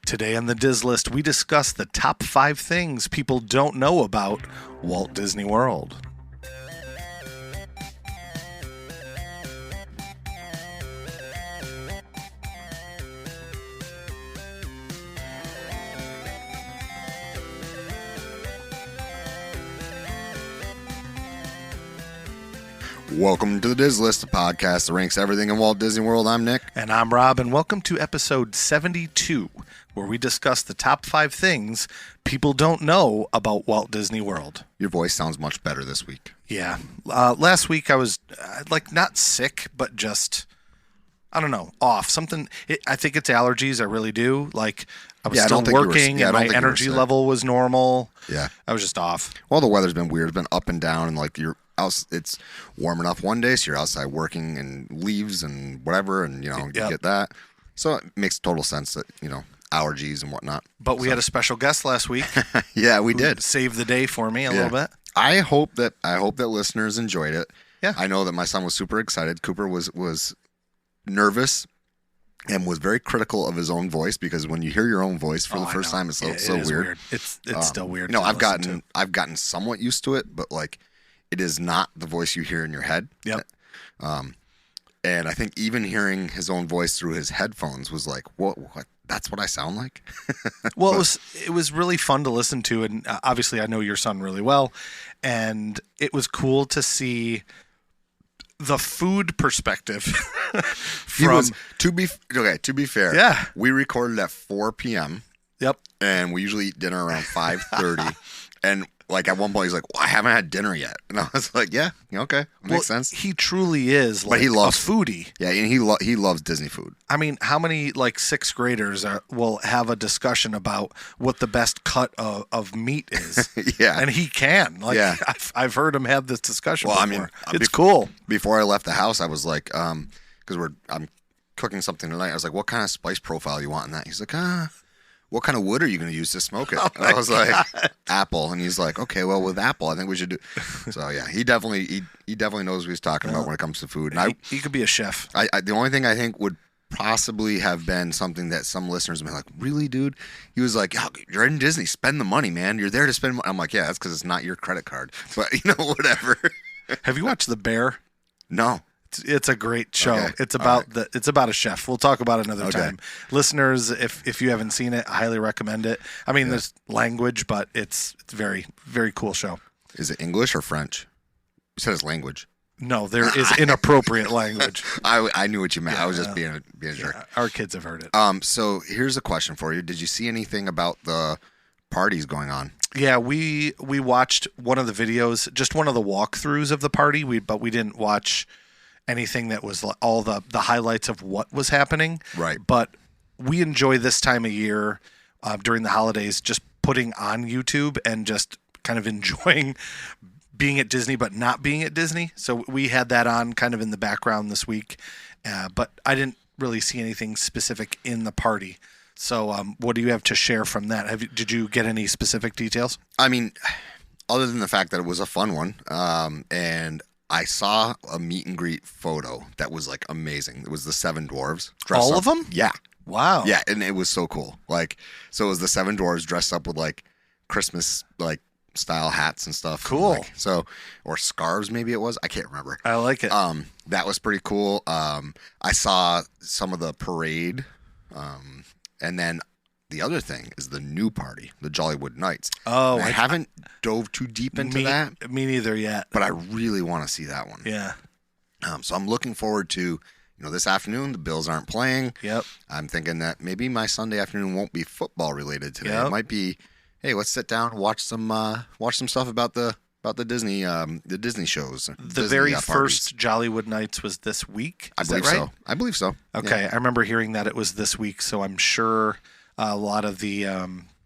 Today on the Diz List, we discuss the top 5 things people don't know about Walt Disney World. Welcome to the Diz List, the podcast that ranks everything in Walt Disney World. I'm Nick. And I'm Rob, and welcome to episode 72, where we discuss the top 5 things people don't know about Walt Disney World. Your voice sounds much better this week. Yeah. Last week I was, not sick, but just, I don't know, off. I think it's allergies, I really do. I was still working, and my energy level was normal. Yeah. I was just off. Well, the weather's been weird. It's been up and down, and it's warm enough one day, so you're outside working and leaves and whatever, and you get that. So it makes total sense that allergies and whatnot. But we had a special guest last week. Yeah, we did. Saved the day for me a little bit. I hope that listeners enjoyed it. Yeah. I know that my son was super excited. Cooper was nervous and was very critical of his own voice, because when you hear your own voice for the first time, it's so weird. It's still weird. I've gotten somewhat used to it, but it is not the voice you hear in your head. Yep. And I think even hearing his own voice through his headphones was like, what? That's what I sound like? Well, it was really fun to listen to, and obviously I know your son really well, and it was cool to see the food perspective to be fair. Yeah. We recorded at 4 p.m. Yep. And we usually eat dinner around 5:30. And at one point he's like, well, I haven't had dinner yet. And I was like, yeah, okay. Makes sense. He truly is but he loves a foodie. Yeah, and he loves Disney food. I mean, how many 6th graders will have a discussion about what the best cut of meat is? Yeah. And he can. I've heard him have this discussion before. I mean, it's cool. Before I left the house, I was like, because I'm cooking something tonight. I was like, what kind of spice profile you want in that? He's like, what kind of wood are you going to use to smoke it? And I was like, apple. And he's like, okay, well, with apple, I think we should do. So yeah, he definitely knows what he's talking about when it comes to food. And he could be a chef. The only thing I think would possibly have been something that some listeners would be like, really, dude? He was like, you're in Disney, spend the money, man. You're there to spend money. I'm like, yeah, that's because it's not your credit card. But whatever. Have you watched The Bear? No. It's a great show. Okay. It's about a chef. We'll talk about it another time. Listeners, if you haven't seen it, I highly recommend it. I mean, there's language, but it's very, very cool show. Is it English or French? You said it's language. No, there is inappropriate language. I knew what you meant. I was just being a jerk. Our kids have heard it. So here's a question for you. Did you see anything about the parties going on? Yeah, we watched one of the videos, just one of the walkthroughs of the party. But we didn't watch anything that was all the highlights of what was happening. Right. But we enjoy this time of year during the holidays, just putting on YouTube and just kind of enjoying being at Disney, but not being at Disney. So we had that on kind of in the background this week. But I didn't really see anything specific in the party. So what do you have to share from that? Did you get any specific details? I mean, other than the fact that it was a fun one, and I saw a meet and greet photo that was amazing. It was the 7 dwarves. All of them? Yeah. Wow. Yeah, and it was so cool. So it was the 7 dwarves dressed up with Christmas style hats and stuff. Cool. Or scarves maybe it was. I can't remember. I like it. That was pretty cool. I saw some of the parade, and then the other thing is the new party, the Jollywood Nights. Oh, I haven't dove too deep into that. Me neither yet. But I really want to see that one. Yeah. So I'm looking forward to, this afternoon, the Bills aren't playing. Yep. I'm thinking that maybe my Sunday afternoon won't be football related today. Yep. It might be, hey, let's sit down and watch some stuff about the Disney shows. The very first Jollywood Nights was this week. I believe so. I believe so. Okay, yeah. I remember hearing that it was this week, so I'm sure a lot of the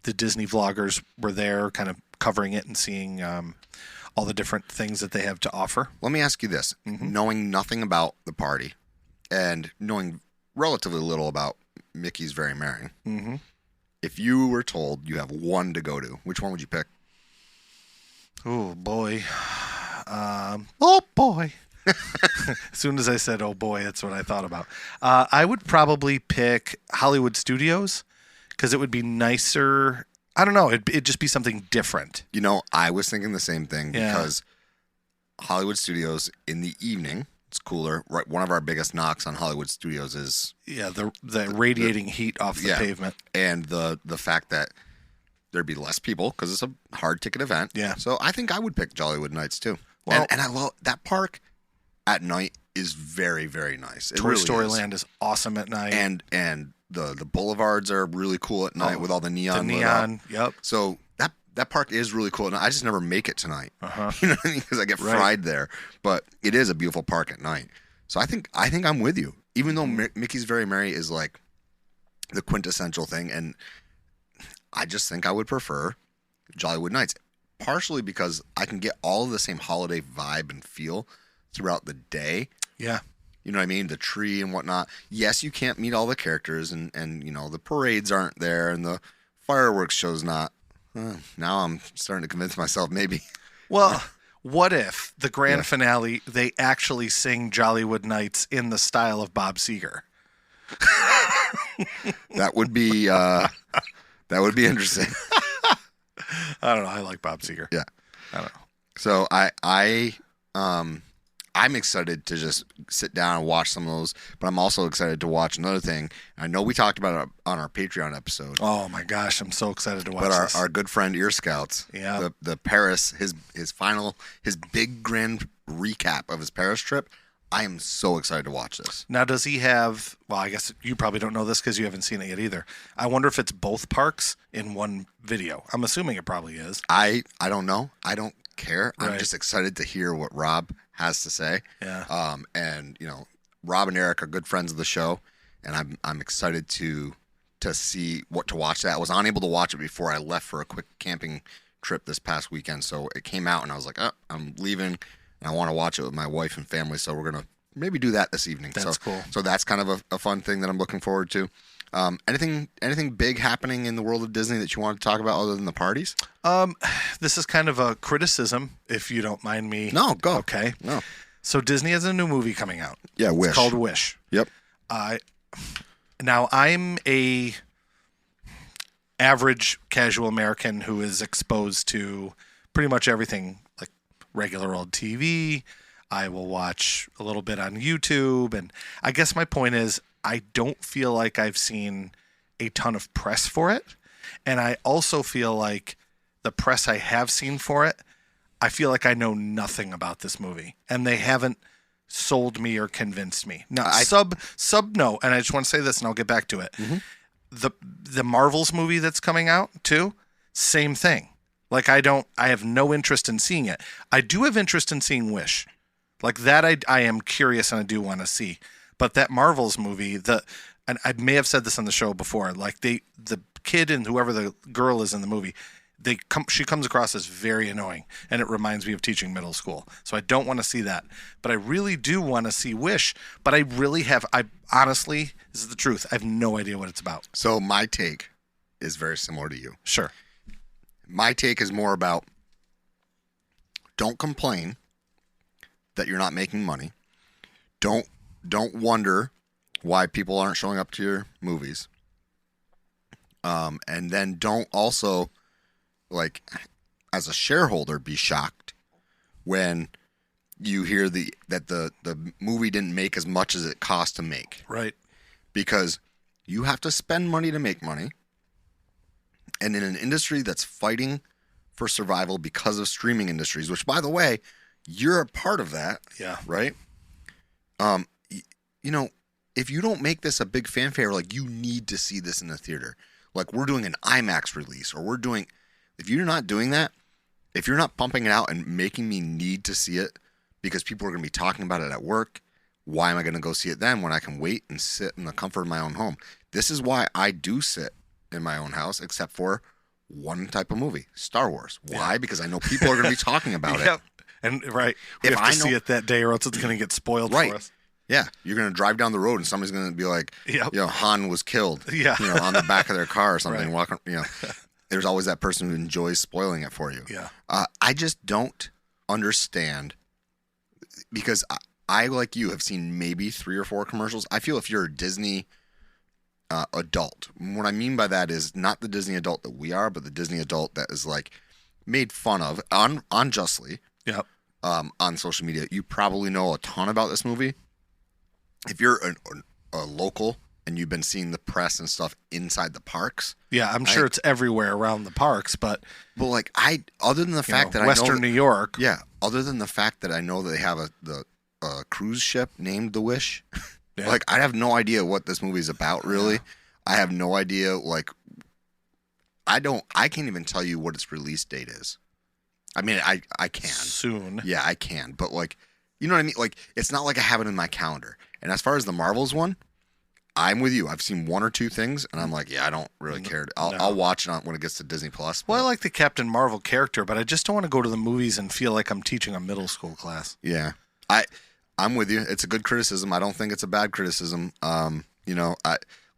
Disney vloggers were there, kind of covering it and seeing all the different things that they have to offer. Let me ask you this: knowing nothing about the party and knowing relatively little about Mickey's Very Merry, if you were told you have one to go to, which one would you pick? Oh boy. Oh boy. As soon as I said, oh boy, that's what I thought about. I would probably pick Hollywood Studios because it would be nicer. I don't know. It'd just be something different. You know, I was thinking the same thing Yeah. because Hollywood Studios in the evening, it's cooler. Right, one of our biggest knocks on Hollywood Studios is Yeah, the radiating heat off the yeah. pavement. and the fact that there'd be less people because it's a hard ticket event. Yeah. So I think I would pick Jollywood Nights too. Well- and I love that park at night is very, very nice. It Toy really Story is. Land is awesome at night. And the boulevards are really cool at night Oh, with all the the neon. lit up. neon. Yep. So that park is really cool. And I just never make it tonight. Uh-huh. You know what I mean? Because I get Right. fried there. But it is a beautiful park at night. So I think I'm with you. Even though Mickey's Very Merry is like the quintessential thing, and I just think I would prefer Jollywood Nights, partially because I can get all of the same holiday vibe and feel throughout the day. Yeah. You know what I mean? The tree and whatnot. Yes, you can't meet all the characters, and you know the parades aren't there, and the fireworks show's not. Now I'm starting to convince myself maybe. Well, what if the grand finale they actually sing Jollywood Nights in the style of Bob Seger? That would be interesting. I don't know. I like Bob Seger. Yeah. I don't know. So I'm excited to just sit down and watch some of those, but I'm also excited to watch another thing. I know we talked about it on our Patreon episode, Oh my gosh, I'm so excited to watch but this. our good friend Ear Scouts, Yeah. the Paris, his big grand recap of his Paris trip. I am so excited to watch this. Now, does he have? Well, I guess you probably don't know this because you haven't seen it yet either. I wonder if it's both parks in one video. I'm assuming it probably is. I don't know. I don't care. I'm Right. just excited to hear what Rob has to say. Yeah. And you know, Rob and Eric are good friends of the show, and I'm excited to see what to watch. That I was unable to watch it before I left for a quick camping trip this past weekend, so it came out, and I was like, oh, I'm leaving, and I want to watch it with my wife and family. So we're gonna maybe do that this evening. That's so, cool. So that's kind of a fun thing that I'm looking forward to. Anything big happening in the world of Disney that you want to talk about other than the parties? This is kind of a criticism, if you don't mind me. No, go. Okay. No. So Disney has a new movie coming out. Yeah, Wish. It's called Wish. Yep. Now I'm a average casual American who is exposed to pretty much everything, like regular old TV. I will watch a little bit on YouTube, and I guess my point is I don't feel like I've seen a ton of press for it, and I also feel like the press I have seen for it, I feel like I know nothing about this movie, and they haven't sold me or convinced me. Now, sub no, and I just want to say this, and I'll get back to it. The Marvels movie that's coming out too, same thing. Like I have no interest in seeing it. I do have interest in seeing Wish, like that. I am curious and I do want to see. But that Marvels movie, and I may have said this on the show before, like the kid and whoever the girl is in the movie, she comes across as very annoying, and it reminds me of teaching middle school. So I don't want to see that, but I really do want to see Wish. But I honestly, this is the truth, I have no idea what it's about. So my take is very similar to you. Sure. My take is more about don't complain that you're not making money. Don't wonder why people aren't showing up to your movies. And then don't also, like, as a shareholder, be shocked when you hear that the movie didn't make as much as it cost to make. Right. Because you have to spend money to make money. And in an industry that's fighting for survival because of streaming industries, which, by the way, you're a part of that. Yeah. Right? You know, if you don't make this a big fanfare, like, you need to see this in the theater. Like, we're doing an IMAX release, or if you're not doing that, if you're not pumping it out and making me need to see it because people are going to be talking about it at work, why am I going to go see it then when I can wait and sit in the comfort of my own home? This is why I do sit in my own house, except for one type of movie, Star Wars. Why? Because I know people are going to be talking about it. And right, we If have to I see know- it that day, or else it's going to get spoiled Right. for us. Yeah, you're going to drive down the road and somebody's going to be like, Yep. you know, Han was killed, Yeah. you know, on the back of their car or something. Right. Walking, you know, there's always that person who enjoys spoiling it for you. Yeah. I just don't understand because I, like you, have seen maybe 3 or 4 commercials. I feel if you're a Disney adult. What I mean by that is not the Disney adult that we are, but the Disney adult that is like made fun of unjustly. Yep. On social media. You probably know a ton about this movie. If you're a local and you've been seeing the press and stuff inside the parks. Yeah, I'm sure it's everywhere around the parks, but like other than the fact that Western I know New York. Yeah, other than the fact that I know that they have the cruise ship named The Wish. Yeah. Like I have no idea what this movie is about really. I have no idea like I can't even tell you what its release date is. I mean, I can. Soon. Yeah, I can. But, like, you know what I mean? Like, it's not like I have it in my calendar. And as far as the Marvels one, I'm with you. I've seen one or two things, and I'm like, yeah, I don't really care. I'll watch it when it gets to Disney+. Plus. Well, I like the Captain Marvel character, but I just don't want to go to the movies and feel like I'm teaching a middle school class. Yeah. I'm with you. It's a good criticism. I don't think it's a bad criticism.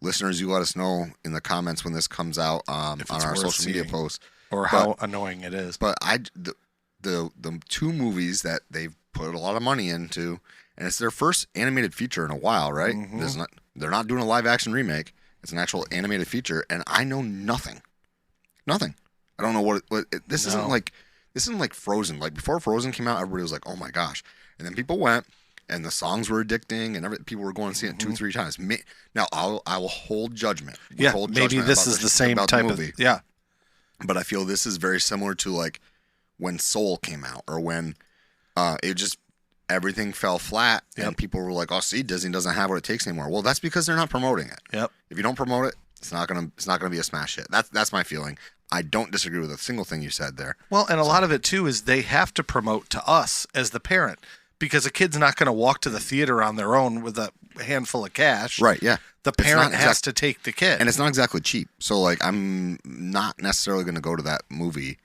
Listeners, you let us know in the comments when this comes out on our social media posts. Or how annoying it is. But the two movies that they've put a lot of money into, and it's their first animated feature in a while, right? Mm-hmm. They're not doing a live action remake. It's an actual animated feature, and I know nothing. Nothing. I don't know what this isn't like. This isn't like Frozen. Like before Frozen came out, everybody was like, "Oh my gosh!" And then people went, and the songs were addicting, and people were going to see it 2-3 times. Now I will hold judgment. Maybe this is the same type of movie. Yeah. But I feel this is very similar to like when Soul came out, or when everything fell flat, and people were like, "Oh, see, Disney doesn't have what it takes anymore." Well, that's because they're not promoting it. Yep. If you don't promote it, it's not gonna be a smash hit. That's my feeling. I don't disagree with a single thing you said there. Well, and a lot of it too is they have to promote to us as the parent, because a kid's not going to walk to the theater on their own with a handful of cash. Right. Yeah. The parent has to take the kid. And it's not exactly cheap. So, like, I'm not necessarily going to go to that movie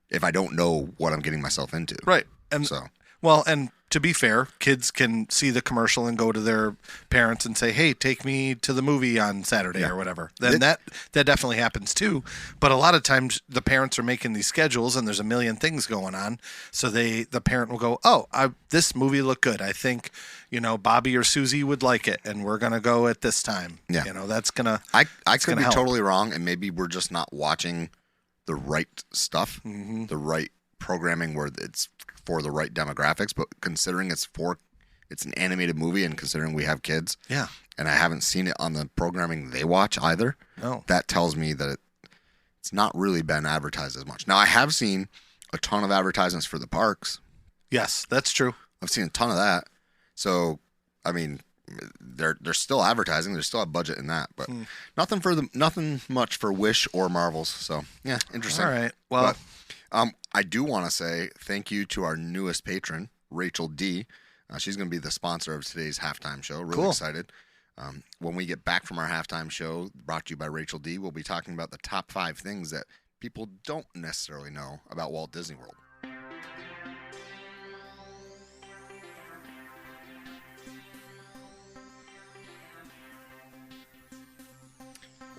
if I don't know what I'm getting myself into. Right. And to be fair, kids can see the commercial and go to their parents and say, "Hey, take me to the movie on Saturday," or whatever. Then that definitely happens too. But a lot of times the parents are making these schedules and there's a million things going on. So the parent will go, "Oh, this movie looked good. I think, Bobby or Susie would like it, and we're going to go at this time." Yeah. That's going to I could be totally wrong, and maybe we're just not watching the right stuff, the right programming where it's for the right demographics, but considering it's an animated movie, and considering we have kids, and I haven't seen it on the programming they watch either, that tells me that it's not really been advertised as much. Now, I have seen a ton of advertisements for the parks. Yes, that's true. I've seen a ton of that. So, I mean, they're still advertising. They still have budget in that, but nothing much for Wish or Marvels. So, yeah, interesting. All right. Well, I do want to say thank you to our newest patron, Rachel D. She's going to be the sponsor of today's halftime show. Really excited. When we get back from our halftime show, brought to you by Rachel D., we'll be talking about the top 5 things that people don't necessarily know about Walt Disney World.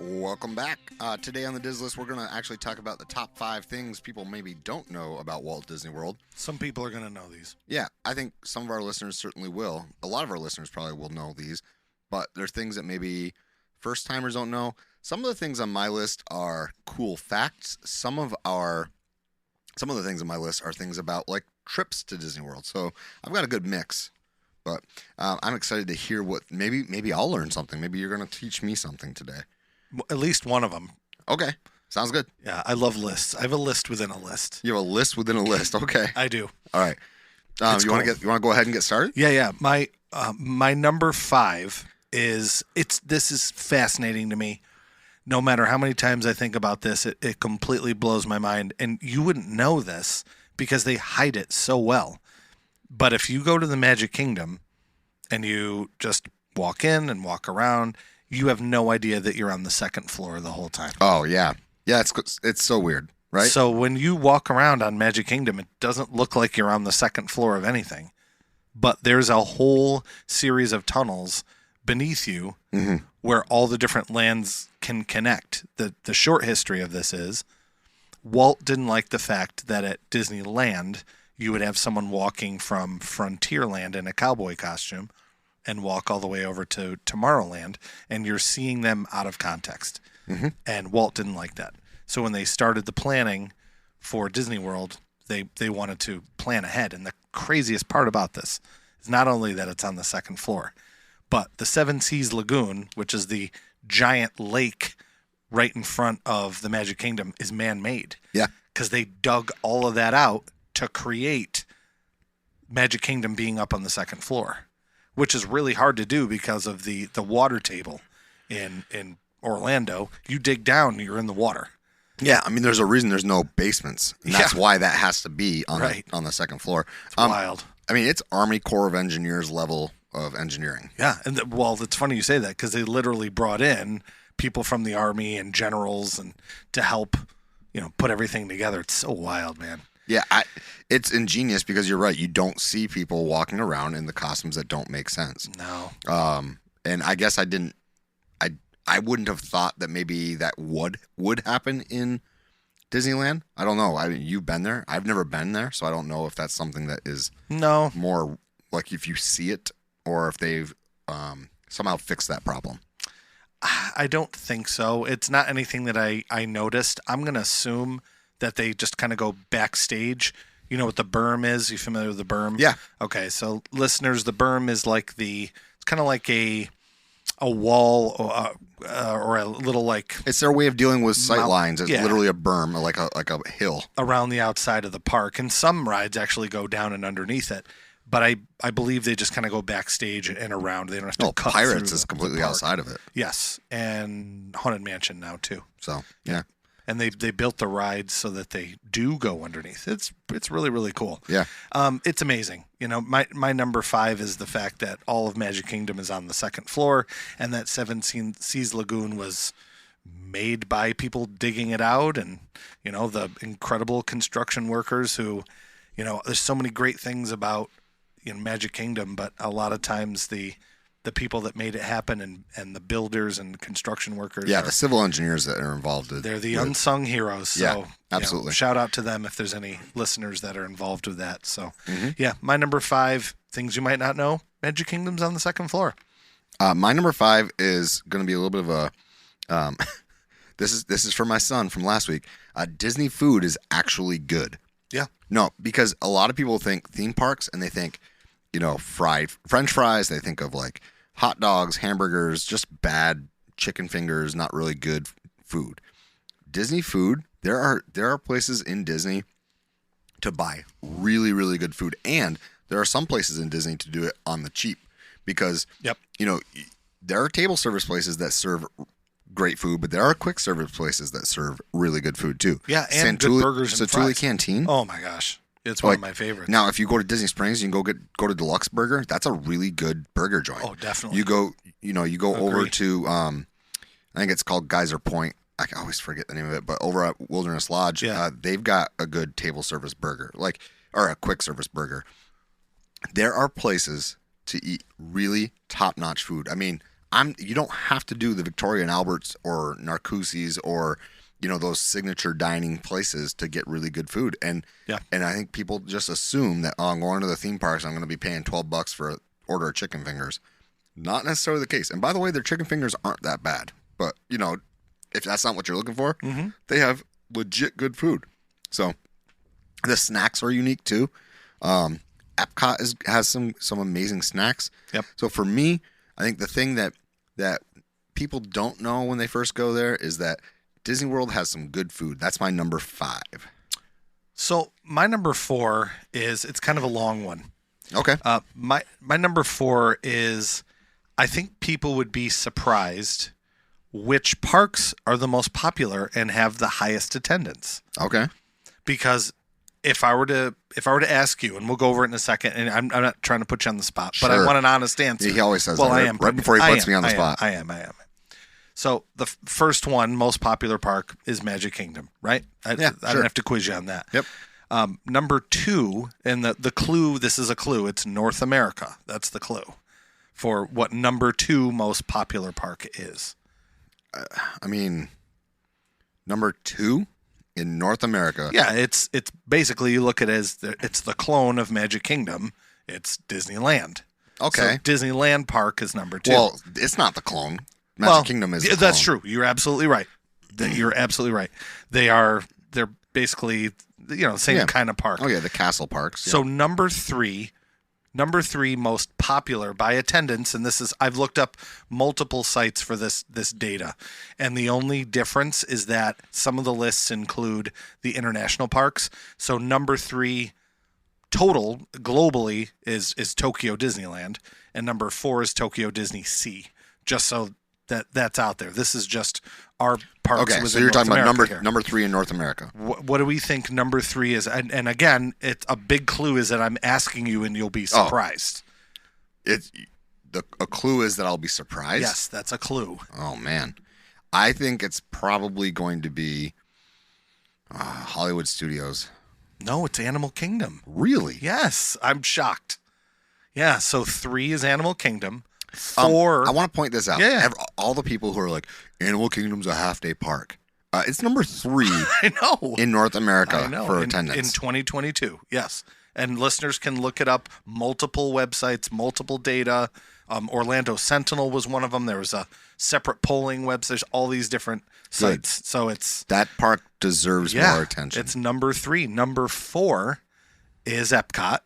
Welcome back. Today on the Diz List, we're going to actually talk about the top 5 things people maybe don't know about Walt Disney World. Some people are going to know these. Yeah, I think some of our listeners certainly will. A lot of our listeners probably will know these, but there's things that maybe first-timers don't know. Some of the things on my list are cool facts. Some of the things on my list are things about like trips to Disney World. So I've got a good mix. But I'm excited to hear what maybe I'll learn something. Maybe you're going to teach me something today. At least one of them. Okay. Sounds good. Yeah, I love lists. I have a list within a list. You have a list within a list. Okay. I do. All right. You want to go ahead and get started? Yeah. My number 5 is this is fascinating to me. No matter how many times I think about this, it completely blows my mind. And you wouldn't know this because they hide it so well. But if you go to the Magic Kingdom and you just walk in and walk around, you have no idea that you're on the second floor the whole time. Oh, yeah. Yeah, it's so weird, right? So when you walk around on Magic Kingdom, it doesn't look like you're on the second floor of anything. But there's a whole series of tunnels beneath you where all the different lands can connect. The short history of this is Walt didn't like the fact that at Disneyland you would have someone walking from Frontierland in a cowboy costume and walk all the way over to Tomorrowland, and you're seeing them out of context. Mm-hmm. And Walt didn't like that. So when they started the planning for Disney World, they wanted to plan ahead. And the craziest part about this is not only that it's on the second floor, but the Seven Seas Lagoon, which is the giant lake right in front of the Magic Kingdom, is man-made. Yeah. Because they dug all of that out to create Magic Kingdom being up on the second floor, which is really hard to do because of the water table in Orlando. You dig down, you're in the water. Yeah, I mean, there's a reason there's no basements. And that's why that has to be on the second floor. It's wild. I mean, it's Army Corps of Engineers level of engineering. Yeah, and it's funny you say that because they literally brought in people from the Army and generals and to help, put everything together. It's so wild, man. Yeah, it's ingenious because you're right. You don't see people walking around in the costumes that don't make sense. No. And I guess I wouldn't have thought that maybe that would happen in Disneyland. I don't know. You've been there. I've never been there, so I don't know if that's something that is more like if you see it or if they've somehow fixed that problem. I don't think so. It's not anything that I noticed. I'm going to assume that they just kind of go backstage. You know what the berm is? You familiar with the berm? Yeah. Okay, so listeners, the berm is like it's kind of like a wall or a little like... It's their way of dealing with sight lines. It's yeah. literally a berm, like a hill. Around the outside of the park. And some rides actually go down and underneath it. But I believe they just kind of go backstage and around. They don't have to cut Pirates through is completely outside of it. Yes, and Haunted Mansion now too. So, yeah. And they built the rides so that they do go underneath. It's really, really cool. Yeah. It's amazing. My number 5 is the fact that all of Magic Kingdom is on the second floor, and that Seven Seas Lagoon was made by people digging it out, and the incredible construction workers who, there's so many great things about Magic Kingdom, but a lot of times the people that made it happen and the builders and construction workers. Yeah, the civil engineers that are involved. They're the unsung heroes. So, yeah, absolutely. Shout out to them if there's any listeners that are involved with that. So, yeah, my number 5, things you might not know, Magic Kingdom's on the second floor. My number 5 is going to be a little bit of a, this is for my son from last week. Disney food is actually good. Yeah. No, because a lot of people think theme parks and they think, fried French fries. They think of like hot dogs, hamburgers, just bad chicken fingers, not really good food. Disney food, there are places in Disney to buy really, really good food. And there are some places in Disney to do it on the cheap because, there are table service places that serve great food, but there are quick service places that serve really good food too. Yeah, and good burgers and fries. Canteen. Oh my gosh. It's one of my favorites. Now, if you go to Disney Springs, you can go to Deluxe Burger. That's a really good burger joint. Oh, definitely. You go over to I think it's called Geyser Point. I always forget the name of it, but over at Wilderness Lodge, they've got a good table service burger, or a quick service burger. There are places to eat really top-notch food. I mean, you don't have to do the Victoria and Albert's or Narcoossee's or those signature dining places to get really good food. And I think people just assume that, I'm going to the theme parks, I'm going to be paying $12 for an order of chicken fingers. Not necessarily the case. And by the way, their chicken fingers aren't that bad. But, if that's not what you're looking for, they have legit good food. So the snacks are unique too. Epcot has some amazing snacks. Yep. So for me, I think the thing that people don't know when they first go there is that Disney World has some good food. That's my number 5. So my number 4 is, it's kind of a long one. Okay. My number 4 is, I think people would be surprised which parks are the most popular and have the highest attendance. Okay. Because if I were to ask you, and we'll go over it in a second, and I'm not trying to put you on the spot, but I want an honest answer. He always says that. I am. Right before he puts me on the spot. I am. So the first one, most popular park, is Magic Kingdom, right? I don't have to quiz you on that. Yep. Number 2, and the clue, this is a clue, it's North America. That's the clue for what number 2 most popular park is. Number 2 in North America. Yeah, it's basically, you look at it as it's the clone of Magic Kingdom. It's Disneyland. Okay. So Disneyland Park is number 2. Well, it's not the clone. Magic Kingdom is the clone. That's true. You're absolutely right. You're absolutely right. They're basically, same kind of park. Oh, yeah, the castle parks. Yeah. So number three most popular by attendance, and I've looked up multiple sites for this data, and the only difference is that some of the lists include the international parks. So number 3 total globally is Tokyo Disneyland, and number 4 is Tokyo Disney Sea. Just so that's out there. This is just our parks. Okay, so you're talking about number 3 in North America. What do we think number 3 is? And again, it's a big clue is that I'm asking you, and you'll be surprised. A clue is that I'll be surprised. Yes, that's a clue. Oh man, I think it's probably going to be Hollywood Studios. No, it's Animal Kingdom. Really? Yes, I'm shocked. Yeah, so 3 is Animal Kingdom. 4. I want to point this out. Yeah. All the people who are like, Animal Kingdom's a half-day park. It's number 3 I know. in North America for in attendance. In 2022, yes. And listeners can look it up. Multiple websites, multiple data. Orlando Sentinel was one of them. There was a separate polling website. There's all these different sites. So it's... That park deserves more attention. It's number 3. Number 4 is Epcot.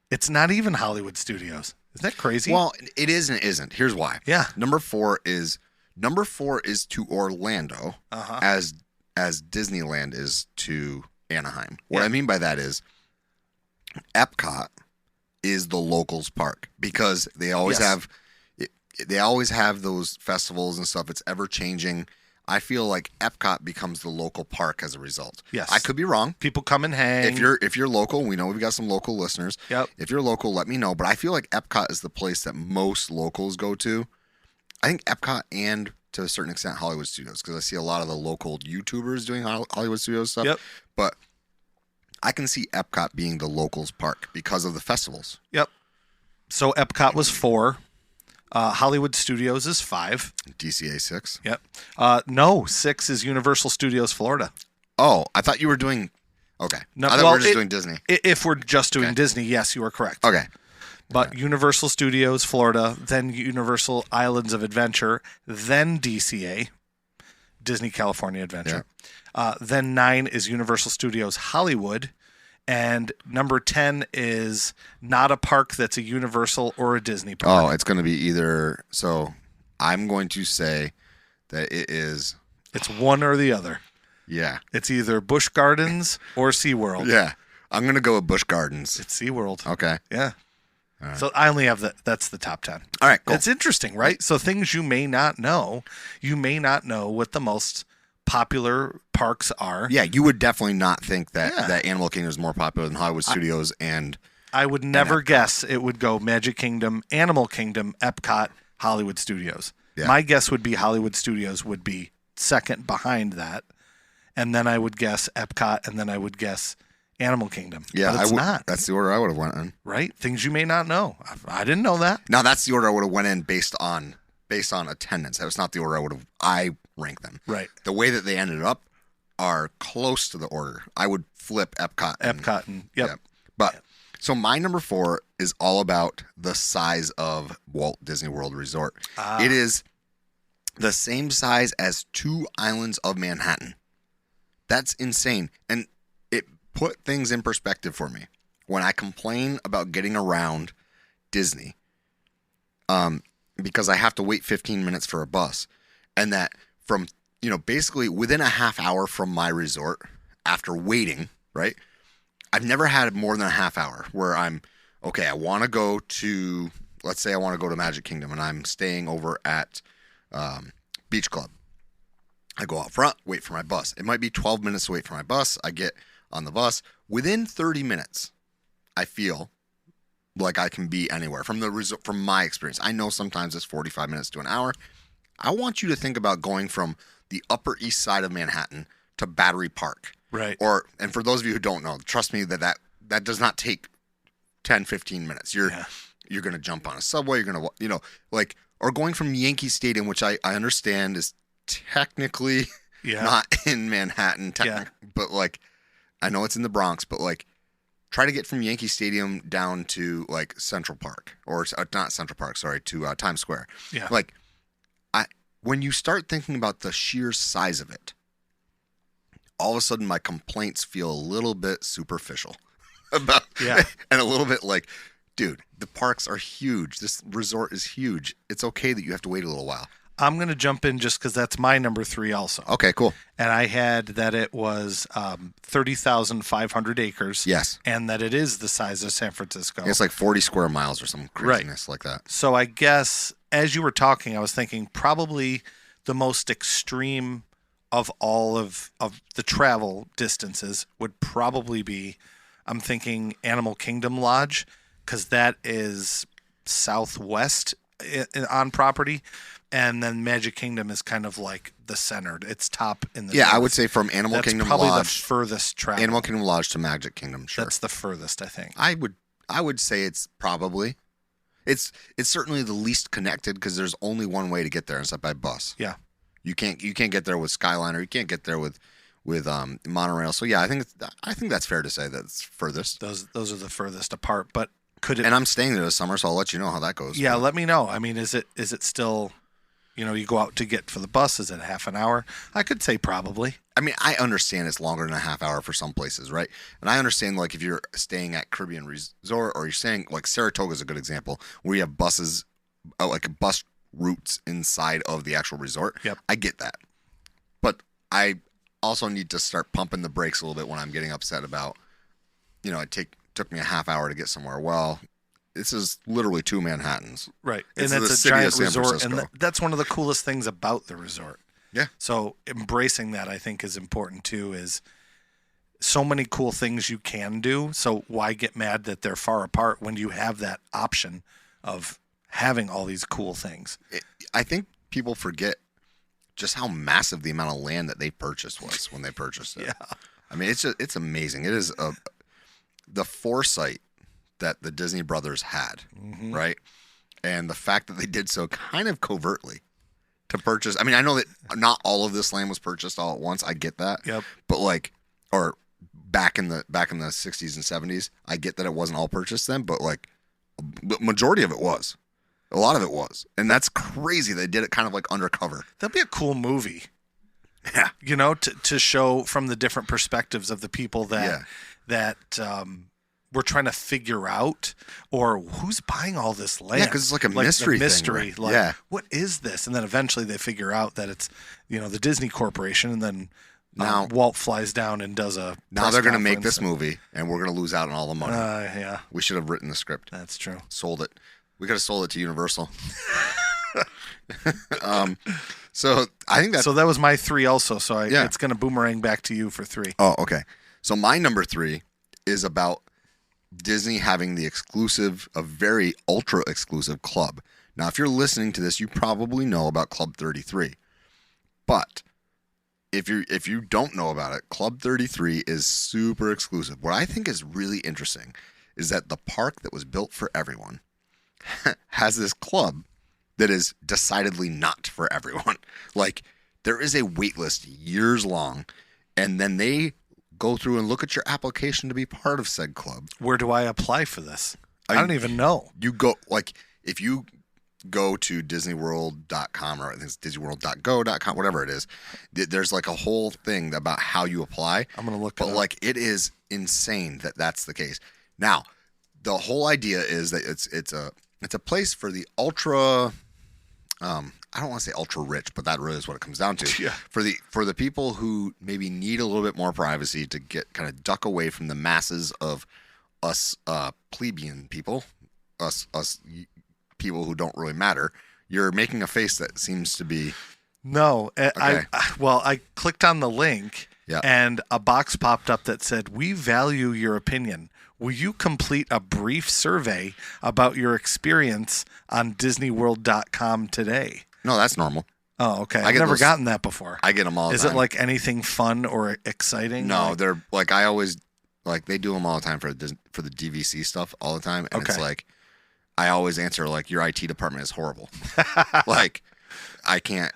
It's not even Hollywood Studios. Isn't that crazy? Well, it is and it isn't. Here's why. Yeah. Number 4 is to Orlando as Disneyland is to Anaheim. What I mean by that is Epcot is the locals park because they always have those festivals and stuff. It's ever changing. I feel like Epcot becomes the local park as a result. Yes. I could be wrong. People come and hang. If you're local, we know we've got some local listeners. Yep. If you're local, let me know. But I feel like Epcot is the place that most locals go to. I think Epcot and to a certain extent Hollywood Studios because I see a lot of the local YouTubers doing Hollywood Studios stuff. Yep. But I can see Epcot being the locals park because of the festivals. Yep. So Epcot was 4. Hollywood Studios is 5. DCA 6. Yep. No, 6 is Universal Studios Florida. Oh, I thought you were doing... Okay. No, I thought we were just doing Disney. If we're just doing Disney, yes, you are correct. Okay. But Universal Studios Florida, then Universal Islands of Adventure, then DCA, Disney California Adventure. Yeah. Then 9 is Universal Studios Hollywood. And number 10 is not a park that's a Universal or a Disney park. Oh, it's going to be either. So I'm going to say that it is. It's one or the other. Yeah. It's either Busch Gardens or SeaWorld. Yeah. I'm going to go with Busch Gardens. It's SeaWorld. Okay. Yeah. All right. So I only have that's the top 10. All right, cool. It's interesting, right? So things you may not know. You may not know what the most popular parks are. Yeah, you would definitely not think that Animal Kingdom is more popular than Hollywood Studios and I would never guess it would go Magic Kingdom, Animal Kingdom, Epcot, Hollywood Studios. Yeah. My guess would be Hollywood Studios would be second behind that. And then I would guess Epcot, and then I would guess Animal Kingdom. Yeah, but it's not. That's the order I would have went in. Right? Things you may not know. I didn't know that. Now that's the order I would have went in based on attendance. That was not the order I ranked them. Right. The way that they ended up are close to the order. I would flip Epcot. Yep. But so my number 4 is all about the size of Walt Disney World Resort. It is the same size as 2 islands of Manhattan. That's insane. And it put things in perspective for me. When I complain about getting around Disney, because I have to wait 15 minutes for a bus, and that from, basically within a half hour from my resort, after waiting, right? I've never had more than a half hour where I want to go to, let's say I want to go to Magic Kingdom, and I'm staying over at Beach Club. I go out front, wait for my bus. It might be 12 minutes to wait for my bus. I get on the bus. Within 30 minutes, I feel like I can be anywhere from my experience. I know sometimes it's 45 minutes to an hour. I want you to think about going from the Upper East Side of Manhattan to Battery Park. Right. And for those of you who don't know, trust me that does not take 10, 15 minutes. You're going to jump on a subway. You're going to, or going from Yankee Stadium, which I understand is technically not in Manhattan, but I know it's in the Bronx, but try to get from Yankee Stadium down to like Central Park, or not Central Park, sorry, to Times Square. Yeah. Like, when you start thinking about the sheer size of it, all of a sudden my complaints feel a little bit superficial about, and a little bit like, dude, the parks are huge. This resort is huge. It's okay that you have to wait a little while. I'm going to jump in just because that's my number 3 also. Okay, cool. And I had that it was 30,500 acres. Yes. And that it is the size of San Francisco. It's like 40 square miles or some craziness like that. So I guess as you were talking, I was thinking probably the most extreme of all of the travel distances would probably be, I'm thinking Animal Kingdom Lodge, because that is southwest on property. And then Magic Kingdom is kind of like the center. It's top in the Yeah, north. I would say from Animal Kingdom probably Lodge. the furthest travel. Animal Kingdom Lodge to Magic Kingdom, sure. That's the furthest, I think. I would say it's probably. It's certainly the least connected because there's only one way to get there, and it's by bus. Yeah. You can't get there with Skyliner. You can't get there with monorail. So yeah, I think that's fair to say that's furthest. Those are the furthest apart. But could it? And I'm staying there this summer, so I'll let you know how that goes. Yeah, let me know. I mean, is it still? You go out to get for the bus. Is it half an hour? I could say probably. I mean, I understand it's longer than a half hour for some places, right? And I understand, like, if you're staying at Caribbean Resort or you're staying, like, Saratoga is a good example, where you have buses, like bus routes inside of the actual resort. Yep. I get that. But I also need to start pumping the brakes a little bit when I'm getting upset about, it took me a half hour to get somewhere. Well, this is literally 2 Manhattans. Right. It's and the it's a city of giant San resort. Francisco. And that's one of the coolest things about the resort. Yeah. So embracing that, I think, is important too, is so many cool things you can do. So why get mad that they're far apart when you have that option of having all these cool things? I think people forget just how massive the amount of land that they purchased was when they purchased it. Yeah. I mean, it's amazing. It is the foresight that the Disney brothers had, right? And the fact that they did so kind of covertly to purchase. I mean, I know that not all of this land was purchased all at once. I get that. Yep. But or back in the 60s and 70s, I get that it wasn't all purchased then, but like the majority of it was. A lot of it was. And that's crazy. They did it kind of like undercover. That'd be a cool movie. Yeah. To show from the different perspectives of the people that we're trying to figure out, or who's buying all this land. Yeah, because it's like a mystery thing. Right? Like, yeah. What is this? And then eventually they figure out that it's, the Disney Corporation, and then now Walt flies down and does a Now they're going to make this movie, and we're going to lose out on all the money. Yeah. We should have written the script. That's true. Sold it. We could have sold it to Universal. So I think so that was my 3 also. So it's going to boomerang back to you for 3. Oh, okay. So my number 3 is about Disney having the exclusive, a very ultra exclusive club. Now, if you're listening to this, you probably know about Club 33. But if you don't know about it, Club 33 is super exclusive. What I think is really interesting is that the park that was built for everyone has this club that is decidedly not for everyone. Like, there is a wait list years long, and then they go through and look at your application to be part of said club. Where do I apply for this? I don't even know. You go, like, if you go to DisneyWorld.com, or I think it's DisneyWorld.go.com, whatever it is, there's like a whole thing about how you apply. I'm going to look But like, it is insane that that's the case. Now, the whole idea is that it's a place for the ultra, I don't want to say ultra rich, but that really is what it comes down to. Yeah. For the people who maybe need a little bit more privacy to get kind of duck away from the masses of us plebeian people, us people who don't really matter. You're making a face that seems to be no. Okay. I clicked on the link, and a box popped up that said, "We value your opinion. Will you complete a brief survey about your experience on DisneyWorld.com today?" No, that's normal. Oh, okay. I've never gotten that before. I get them all the time. Is it like anything fun or exciting? No, they're like, I always, like, they do them all the time for the DVC stuff all the time. And it's like, I always answer like, your IT department is horrible. Like, I can't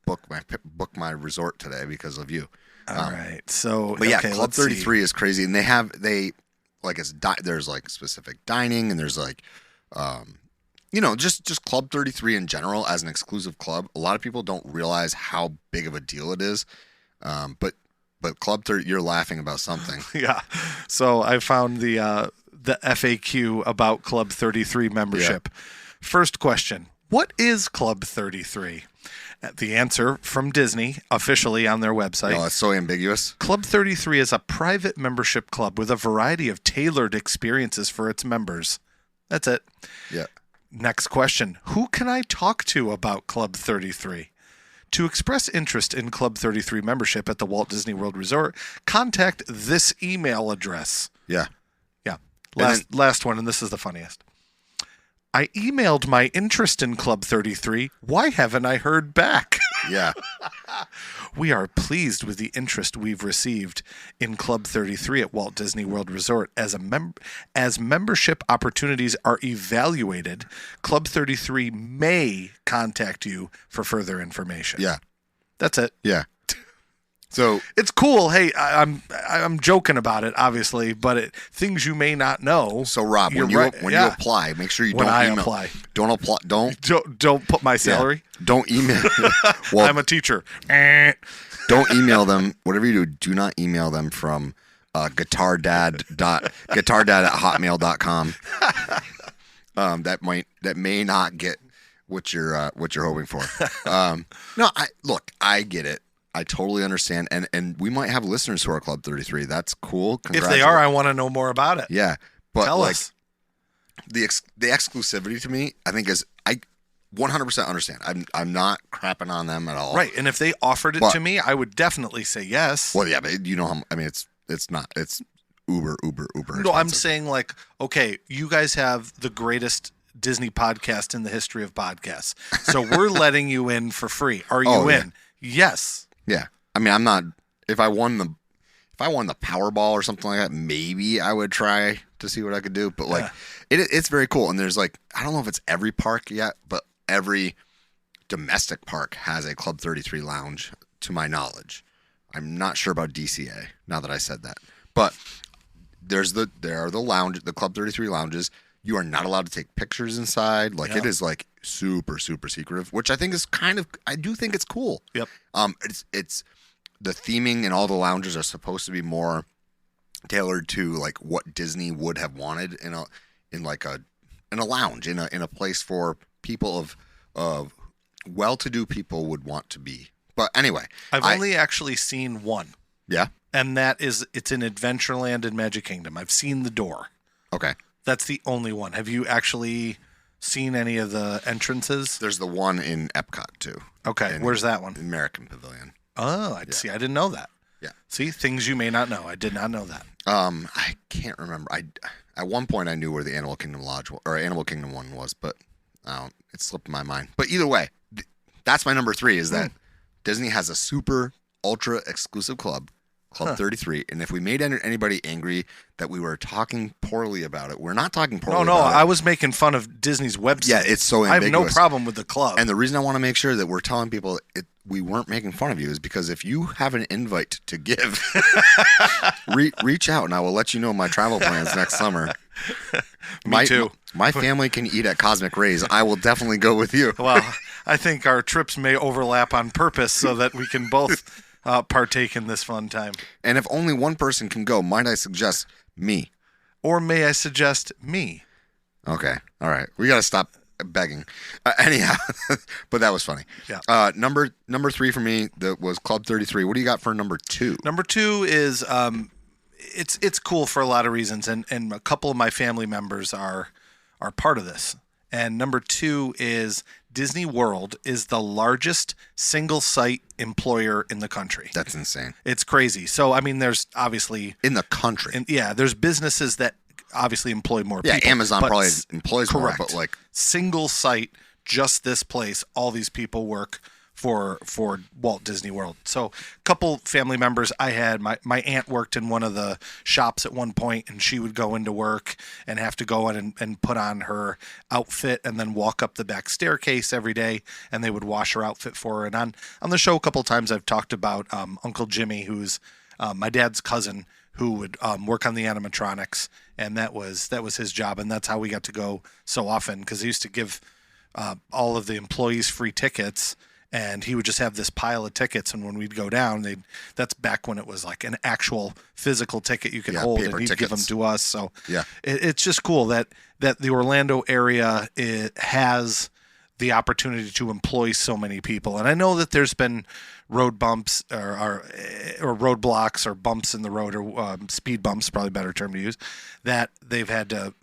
book my resort today because of you. All right. So, but yeah, Club 33 is crazy. And they like there's like specific dining, and there's like just Club 33 in general as an exclusive club. A lot of people don't realize how big of a deal it is. But Club 30, you're laughing about something. Yeah. So I found the FAQ about Club 33 membership. Yeah. First question: what is Club 33? The answer from Disney, officially on their website. Oh, it's so ambiguous. Club 33 is a private membership club with a variety of tailored experiences for its members. That's it. Yeah. Next question: who can I talk to about Club 33? To express interest in Club 33 membership at the Walt Disney World Resort, contact this email address. Yeah. Yeah. Last one, and this is the funniest. I emailed my interest in Club 33. Why haven't I heard back? Yeah. We are pleased with the interest we've received in Club 33 at Walt Disney World Resort. As membership opportunities are evaluated, Club 33 may contact you for further information. Yeah. That's it. Yeah. So it's cool. Hey, I'm joking about it, obviously, but things you may not know. So Rob, when you apply, make sure you don't email. Apply. Don't apply. Don't put my salary. Yeah, don't email. Well, I'm a teacher. Don't email them. Whatever you do not email them from guitardad@hotmail.com. That may not get what you're hoping for. No, I get it. I totally understand, and we might have listeners who are Club 33. That's cool. If they are, I want to know more about it. Yeah, but tell us. The exclusivity to me, I think I 100% understand. I'm not crapping on them at all. Right, and if they offered it to me, I would definitely say yes. Well, yeah, but you know how it's uber expensive. No, I'm saying like, okay, you guys have the greatest Disney podcast in the history of podcasts, so we're letting you in for free. Are you in? Yes. Yeah, I mean, I'm not. If I won the Powerball or something like that, maybe I would try to see what I could do. But like, it's very cool. And there's like, I don't know if it's every park yet, but every domestic park has a Club 33 lounge, to my knowledge. I'm not sure about DCA now that I said that, but there are the Club 33 lounges. You are not allowed to take pictures inside. Like it is like super, super secretive, which I think is I do think it's cool. Yep. It's the theming and all the lounges are supposed to be more tailored to like what Disney would have wanted in a lounge, in a place for people of well-to-do people would want to be. But anyway, I've only actually seen one. Yeah. And it's in Adventureland and Magic Kingdom. I've seen the door. Okay. That's the only one. Have you actually seen any of the entrances? There's the one in Epcot too. Okay, where's that one? American Pavilion. Oh, I see. I didn't know that. Yeah. See, things you may not know. I did not know that. I can't remember. At one point I knew where the Animal Kingdom Lodge or Animal Kingdom one was, but it slipped my mind. But either way, that's my number 3 is that Disney has a super ultra exclusive club. Club 33, and if we made anybody angry that we were talking poorly about it, we're not talking poorly about it. I was making fun of Disney's website. Yeah, it's so ambiguous. I have no problem with the club. And the reason I want to make sure that we're telling people we weren't making fun of you is because if you have an invite to give, reach out and I will let you know my travel plans next summer. Me too. My family can eat at Cosmic Rays. I will definitely go with you. Well, I think our trips may overlap on purpose so that we can both partake in this fun time. And if only one person can go, might I suggest me? Or may I suggest me? Okay. All right. We got to stop begging. Anyhow, but that was funny. Yeah. Number 3 for me that was Club 33. What do you got for number 2? Number 2 is it's cool for a lot of reasons, and a couple of my family members are part of this. And number 2 is Disney World is the largest single-site employer in the country. That's insane. It's crazy. So, I mean, there's obviously... In the country. There's businesses that obviously employ more people. Yeah, Amazon probably employs correct. more, but like... Single-site, just this place, all these people work for Walt Disney World. So a couple family members I had, my aunt worked in one of the shops at one point, and she would go into work and have to go in and put on her outfit and then walk up the back staircase every day, and they would wash her outfit for her. And on the show a couple times I've talked about Uncle Jimmy, who's my dad's cousin, who would work on the animatronics, and that was his job, and that's how we got to go so often, because he used to give all of the employees free tickets, and he would just have this pile of tickets, and when we'd go down, that's back when it was like an actual physical ticket you could hold, and he'd give them to us. So Yeah. it's just cool that the Orlando area has the opportunity to employ so many people. And I know that there's been road bumps or roadblocks or bumps in the road, or speed bumps, probably a better term to use, that they've had to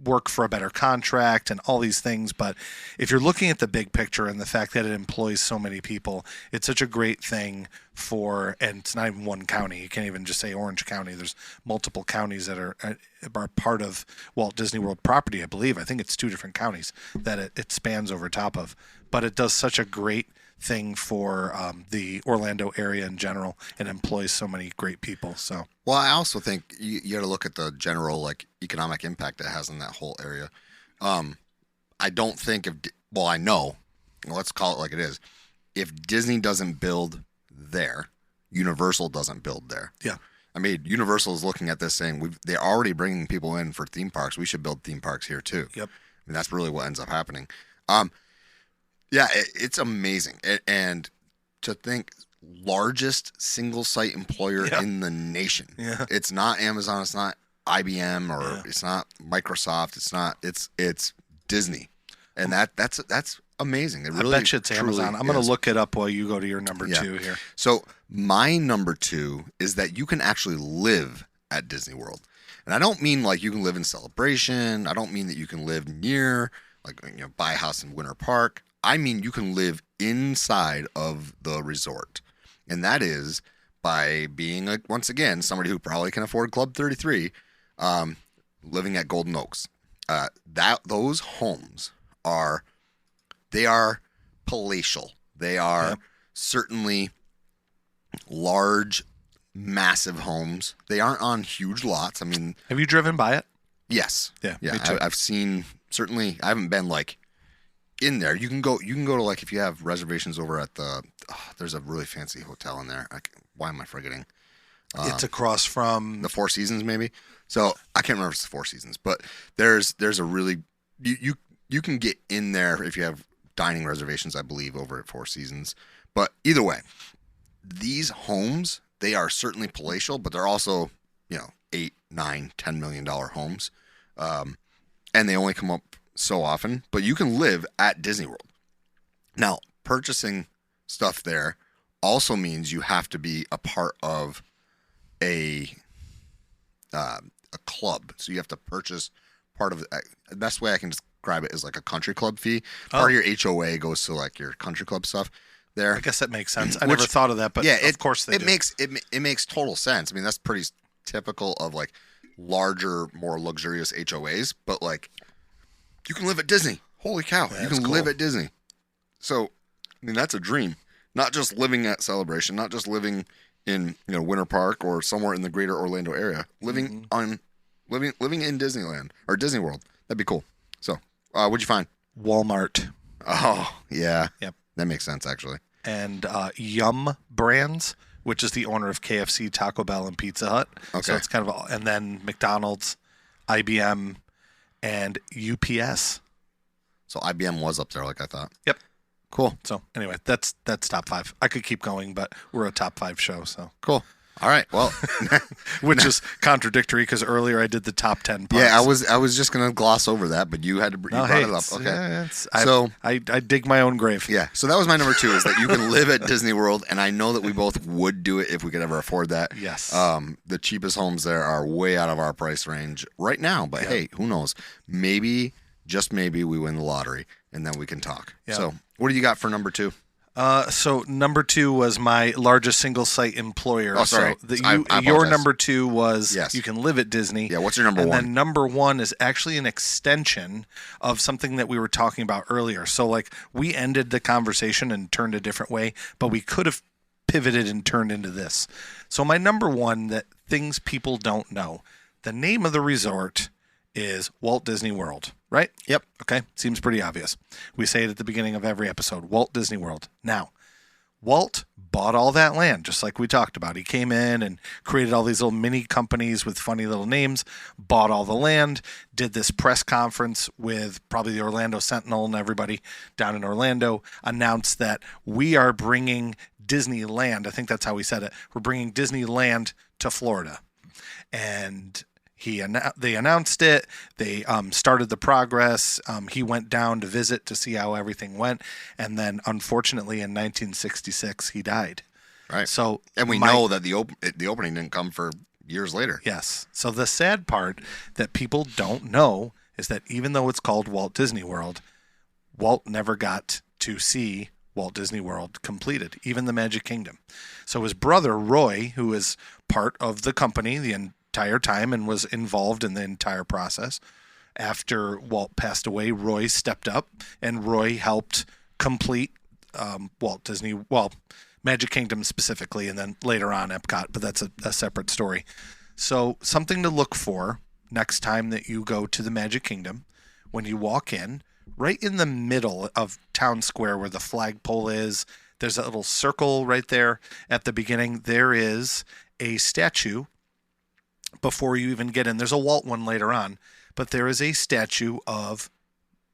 work for a better contract and all these things. But if you're looking at the big picture and the fact that it employs so many people, it's such a great thing and it's not even one county. You can't even just say Orange County. There's multiple counties that are part of Walt Disney World property, I believe. I think it's 2 different counties that it spans over top of. But it does such a great thing for the Orlando area in general, and employs so many great people. So, well, I also think you got to look at the general like economic impact it has in that whole area. I don't think I know. Let's call it like it is. If Disney doesn't build there, Universal doesn't build there. Yeah. I mean, Universal is looking at this saying they're already bringing people in for theme parks. We should build theme parks here too. Yep. I mean, that's really what ends up happening. Yeah, it's amazing. And to think largest single site employer in the nation. Yeah. It's not Amazon, it's not IBM, or it's not Microsoft, it's Disney. And that's amazing. It really, I bet you it's Amazon. I'm going to look it up while you go to your number 2 here. So my number 2 is that you can actually live at Disney World. And I don't mean like you can live in Celebration. I don't mean that you can live near, like, buy a house in Winter Park. I mean you can live inside of the resort. And that is by being, once again, somebody who probably can afford Club 33, living at Golden Oaks. Those homes are palatial. They are certainly large, massive homes. They aren't on huge lots. I mean, have you driven by it? Yes. Yeah. Me too. I've seen, certainly. I haven't been like in there. You can go to, like, if you have reservations over at there's a really fancy hotel in there. Why am I forgetting? It's across from the Four Seasons, maybe. So I can't remember if it's the Four Seasons, but there's a really you can get in there if you have dining reservations, I believe, over at Four Seasons. But either way, these homes, they are certainly palatial, but they're also, $8, $9, $10 million homes, and they only come up so often. But you can live at Disney World. Now, purchasing stuff there also means you have to be a part of a club. So you have to purchase part of the best way I can describe it is like a country club fee. Part of your HOA goes to like your country club stuff there. I guess that makes sense. I never thought of that, but of course they do. It makes total sense. I mean, that's pretty typical of like larger, more luxurious HOAs, but like you can live at Disney. Holy cow. You can live at Disney. So, I mean, that's a dream. Not just living at Celebration, not just living in, Winter Park or somewhere in the greater Orlando area. Living in Disneyland or Disney World. That'd be cool. So, what'd you find? Walmart. Oh, yeah. Yep. That makes sense, actually. And Yum Brands, which is the owner of KFC, Taco Bell, and Pizza Hut. Okay. So it's kind of and then McDonald's, IBM, and UPS. So IBM was up there, like I thought. Yep. Cool. So anyway, that's top 5. I could keep going, but we're a top 5 show, so cool. All right. Well, which is contradictory because earlier I did the top 10 parks. Yeah, I was just gonna gloss over that, but you had to brought it up. Okay. So I dig my own grave. Yeah. So that was my number 2 is that you can live at Disney World, and I know that we both would do it if we could ever afford that. Yes. The cheapest homes there are way out of our price range right now, but hey, who knows? Maybe, just maybe, we win the lottery, and then we can talk. Yeah. So what do you got for number 2? So number 2 was my largest single site employer. Oh, sorry. So your number 2 was you can live at Disney. Yeah. What's your number 1? And then number 1 is actually an extension of something that we were talking about earlier. So like we ended the conversation and turned a different way, but we could have pivoted and turned into this. So my number 1, that things people don't know, the name of the resort is Walt Disney World, right? Yep. Okay. Seems pretty obvious. We say it at the beginning of every episode, Walt Disney World. Now, Walt bought all that land, just like we talked about. He came in and created all these little mini companies with funny little names, bought all the land, did this press conference with probably the Orlando Sentinel and everybody down in Orlando, announced that we are bringing Disneyland. I think that's how he said it. We're bringing Disneyland to Florida. And they announced it. They started the progress. He went down to visit to see how everything went, and then unfortunately in 1966 he died. Right. So and we know that the opening didn't come for years later. Yes. So the sad part that people don't know is that even though it's called Walt Disney World, Walt never got to see Walt Disney World completed, even the Magic Kingdom. So his brother Roy, who is part of the company the entire time and was involved in the entire process. After Walt passed away, Roy stepped up and Roy helped complete Magic Kingdom specifically, and then later on Epcot, but that's a separate story. So something to look for next time that you go to the Magic Kingdom, when you walk in, right in the middle of Town Square where the flagpole is, there's that little circle right there at the beginning. There is a statue before you even get in. There's a Walt one later on, but there is a statue of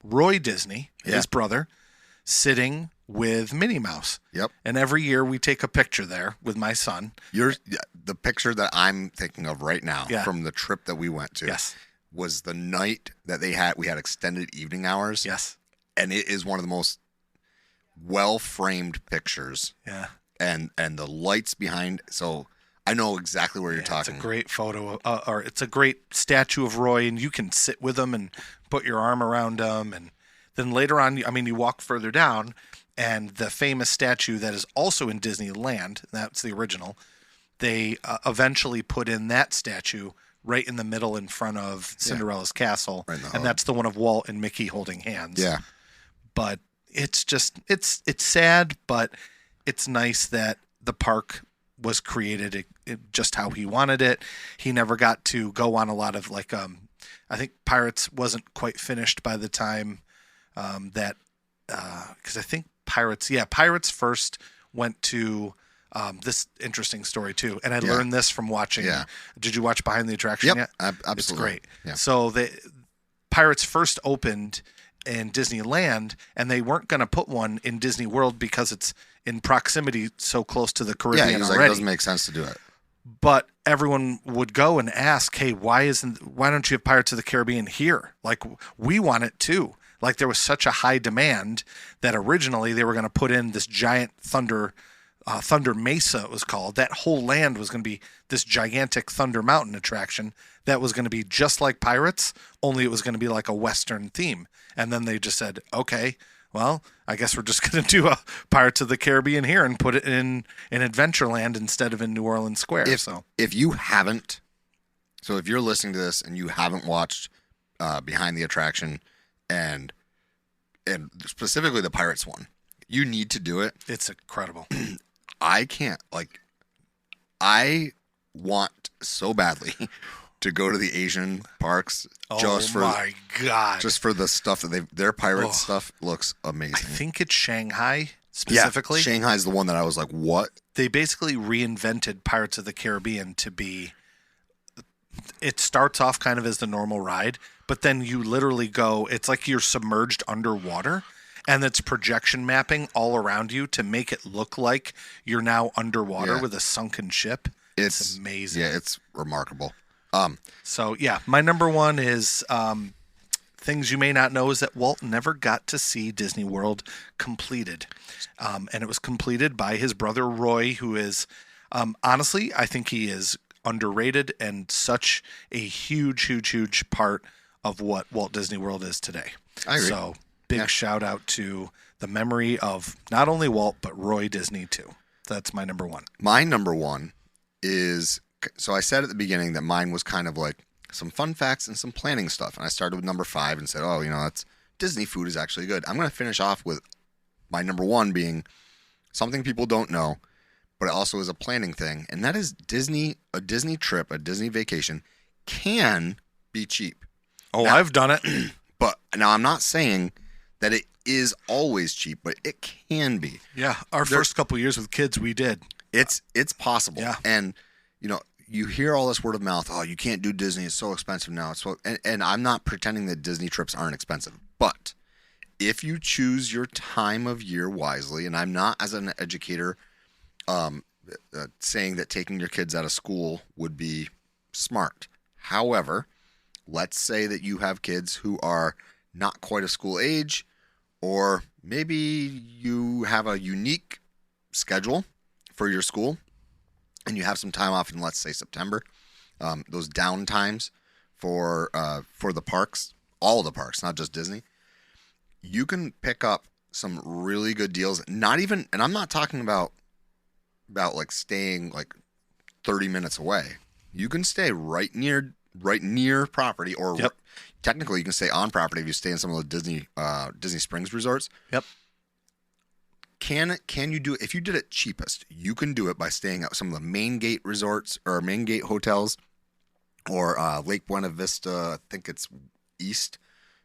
Roy Disney, his brother, sitting with Minnie Mouse. Yep. And every year we take a picture there with my son. The picture that I'm thinking of right now from the trip that we went to was the night that we had extended evening hours. Yes. And it is one of the most well-framed pictures. Yeah. And the lights behind, so I know exactly where you're talking. It's a great photo, or it's a great statue of Roy, and you can sit with him and put your arm around him. And then later on, you walk further down, and the famous statue that is also in Disneyland, that's the original, they eventually put in that statue right in the middle in front of Cinderella's castle, and that's the one of Walt and Mickey holding hands. Yeah. But it's just, it's sad, but it's nice that the park was created just how he wanted it. He never got to go on a lot of I think Pirates wasn't quite finished by the time because I think Pirates first went to this interesting story too. And I learned this from watching. Yeah. Did you watch Behind the Attraction yet? Absolutely. It's great. Yeah. So Pirates first opened in Disneyland, and they weren't going to put one in Disney World because it's in proximity so close to the Caribbean he was already. Like, it doesn't make sense to do it. But everyone would go and ask, hey, why don't you have Pirates of the Caribbean here? Like, we want it too. Like, there was such a high demand that originally they were going to put in this giant Thunder Mesa, it was called. That whole land was going to be this gigantic Thunder Mountain attraction that was going to be just like Pirates, only it was going to be like a Western theme. And then they just said, okay, well, I guess we're just going to do a Pirates of the Caribbean here and put it in Adventureland instead of in New Orleans Square. If you're listening to this and you haven't watched Behind the Attraction and specifically the Pirates one, you need to do it. It's incredible. I want so badly to go to the Asian parks just my God. Just for the stuff that their pirate stuff looks amazing. I think it's Shanghai specifically. Yeah, Shanghai's the one that I was like, what? They basically reinvented Pirates of the Caribbean to be, it starts off kind of as the normal ride, but then you literally go, it's like you're submerged underwater. And it's projection mapping all around you to make it look like you're now underwater with a sunken ship. It's amazing. Yeah, it's remarkable. My number one is things you may not know is that Walt never got to see Disney World completed. And it was completed by his brother Roy, who is, honestly, I think he is underrated and such a huge part of what Walt Disney World is today. I agree. So big shout out to the memory of not only Walt, but Roy Disney too. That's my number one. My number one is, so I said at the beginning that mine was kind of like some fun facts and some planning stuff. And I started with number 5 and said, that's Disney food is actually good. I'm going to finish off with my number 1 being something people don't know, but it also is a planning thing. And that is a Disney trip, a Disney vacation can be cheap. Oh, now, I've done it. But now I'm not saying that it is always cheap, but it can be. Yeah, our first couple years with kids, we did. It's possible. Yeah. And you hear all this word of mouth. Oh, you can't do Disney. It's so expensive now. And I'm not pretending that Disney trips aren't expensive, but if you choose your time of year wisely, and I'm not as an educator saying that taking your kids out of school would be smart. However, let's say that you have kids who are not quite a school age, or maybe you have a unique schedule for your school and you have some time off in, let's say, September. Those down times for the parks, all the parks, not just Disney. You can pick up some really good deals. Not even, and I'm not talking about like staying like 30 minutes away. You can stay right near property, or technically you can stay on property if you stay in some of the Disney Springs resorts. Yep. Can you do it? If you did it cheapest, you can do it by staying at some of the main gate resorts or main gate hotels, or Lake Buena Vista. I think it's east,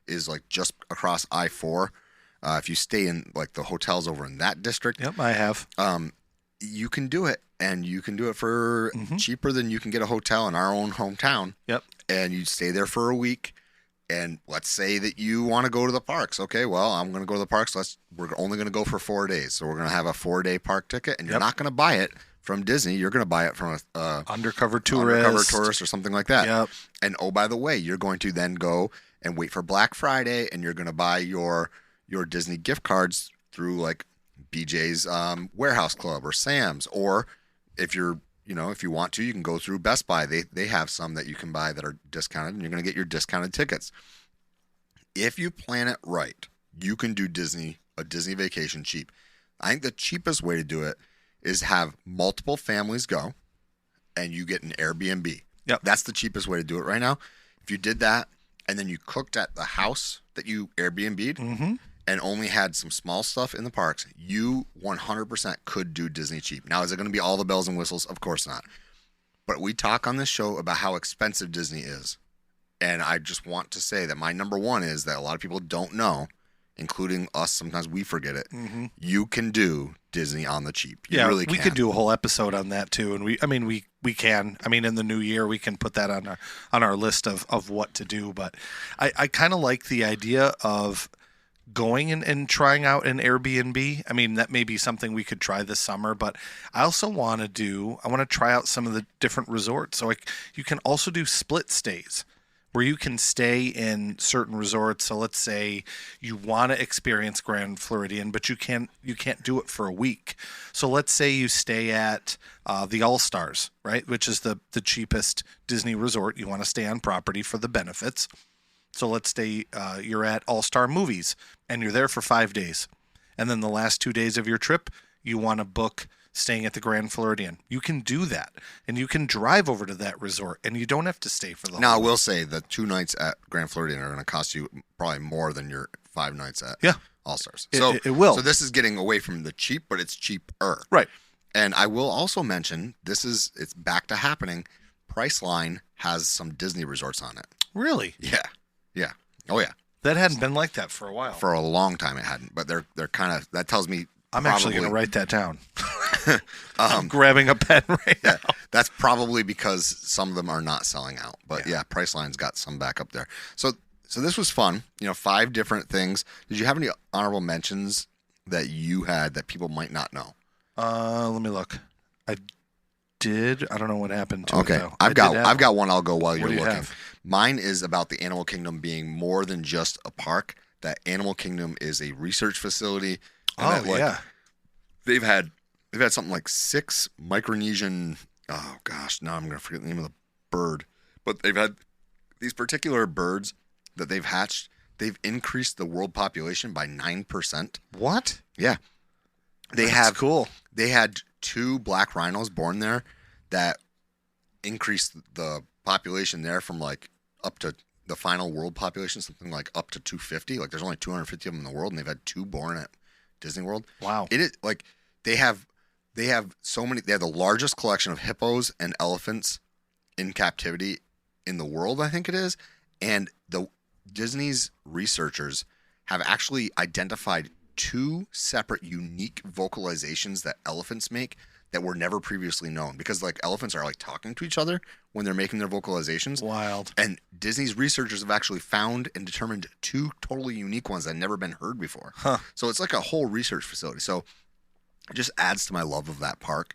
is like just across I-4. If you stay in like the hotels over in that district. Yep, I have. You can do it, and you can do it for cheaper than you can get a hotel in our own hometown. Yep. And you stay there for a week, and let's say that you want to go to the parks. Okay, well, I'm going to go to the parks. We're only going to go for 4 days, so we're going to have a 4-day park ticket, and you're not going to buy it from Disney. You're going to buy it from a undercover tourist or something like that. Yep. And oh, by the way, you're going to then go and wait for Black Friday, and you're going to buy your Disney gift cards through like BJ's Warehouse Club or Sam's, or if you want to, you can go through Best Buy. They have some that you can buy that are discounted, and you're going to get your discounted tickets. If you plan it right, you can do a Disney vacation cheap. I think the cheapest way to do it is have multiple families go, and you get an Airbnb. Yep. That's the cheapest way to do it right now. If you did that, and then you cooked at the house that you Airbnb'd, and only had some small stuff in the parks, you 100% could do Disney cheap. Now, is it going to be all the bells and whistles? Of course not. But we talk on this show about how expensive Disney is. And I just want to say that my number one is that a lot of people don't know, including us. Sometimes we forget it. You can do Disney on the cheap. You really can. We could do a whole episode on that too. And we can. I mean, in the new year, we can put that on our list of what to do. But I kind of like the idea of going and trying out an Airbnb. I mean, that may be something we could try this summer, but I also want to try out some of the different resorts. So you can also do split stays where you can stay in certain resorts. So let's say you want to experience Grand Floridian, but you can't do it for a week. So let's say you stay at the All-Stars, right? Which is the cheapest Disney resort. You want to stay on property for the benefits. So let's say you're at All-Star Movies and you're there for 5 days. And then the last 2 days of your trip, you want to book staying at the Grand Floridian. You can do that. And you can drive over to that resort and you don't have to stay for the whole Now, I week. will say the 2 nights at Grand Floridian are going to cost you probably more than your 5 nights at All-Stars. So It will. So this is getting away from the cheap, but it's cheaper. Right. And I will also mention, it's back to happening. Priceline has some Disney resorts on it. Really? Yeah. Yeah. Oh, yeah. That hadn't been like that for a while. For a long time it hadn't, but they're kind of, that tells me I'm actually going to write that down. I'm I'm grabbing a pen right now. That's probably because some of them are not selling out. But yeah, Priceline's got some back up there. So this was fun. 5 different things. Did you have any honorable mentions that you had that people might not know? Let me look. I did. I don't know what happened to it, though. I've got one. I'll go while you're do you looking. have? Mine is about the Animal Kingdom being more than just a park. That Animal Kingdom is a research facility. And yeah. They've had something like 6 Micronesian. Oh gosh, now I'm going to forget the name of the bird. But they've had these particular birds that they've hatched. They've increased the world population by 9%. What? Yeah, That's cool. They had 2 black rhinos born there that increased the population there from like up to the final world population, something like up to 250. Like there's only 250 of them in the world, and they've had 2 born at Disney World. Wow. It is like they have so many. They have the largest collection of hippos and elephants in captivity in the world, I think it is. And the Disney's researchers have actually identified 2 separate unique vocalizations that elephants make that were never previously known, because like elephants are like talking to each other when they're making their vocalizations. Wild. And Disney's researchers have actually found and determined 2 totally unique ones that had never been heard before. Huh. So it's like a whole research facility. So it just adds to my love of that park.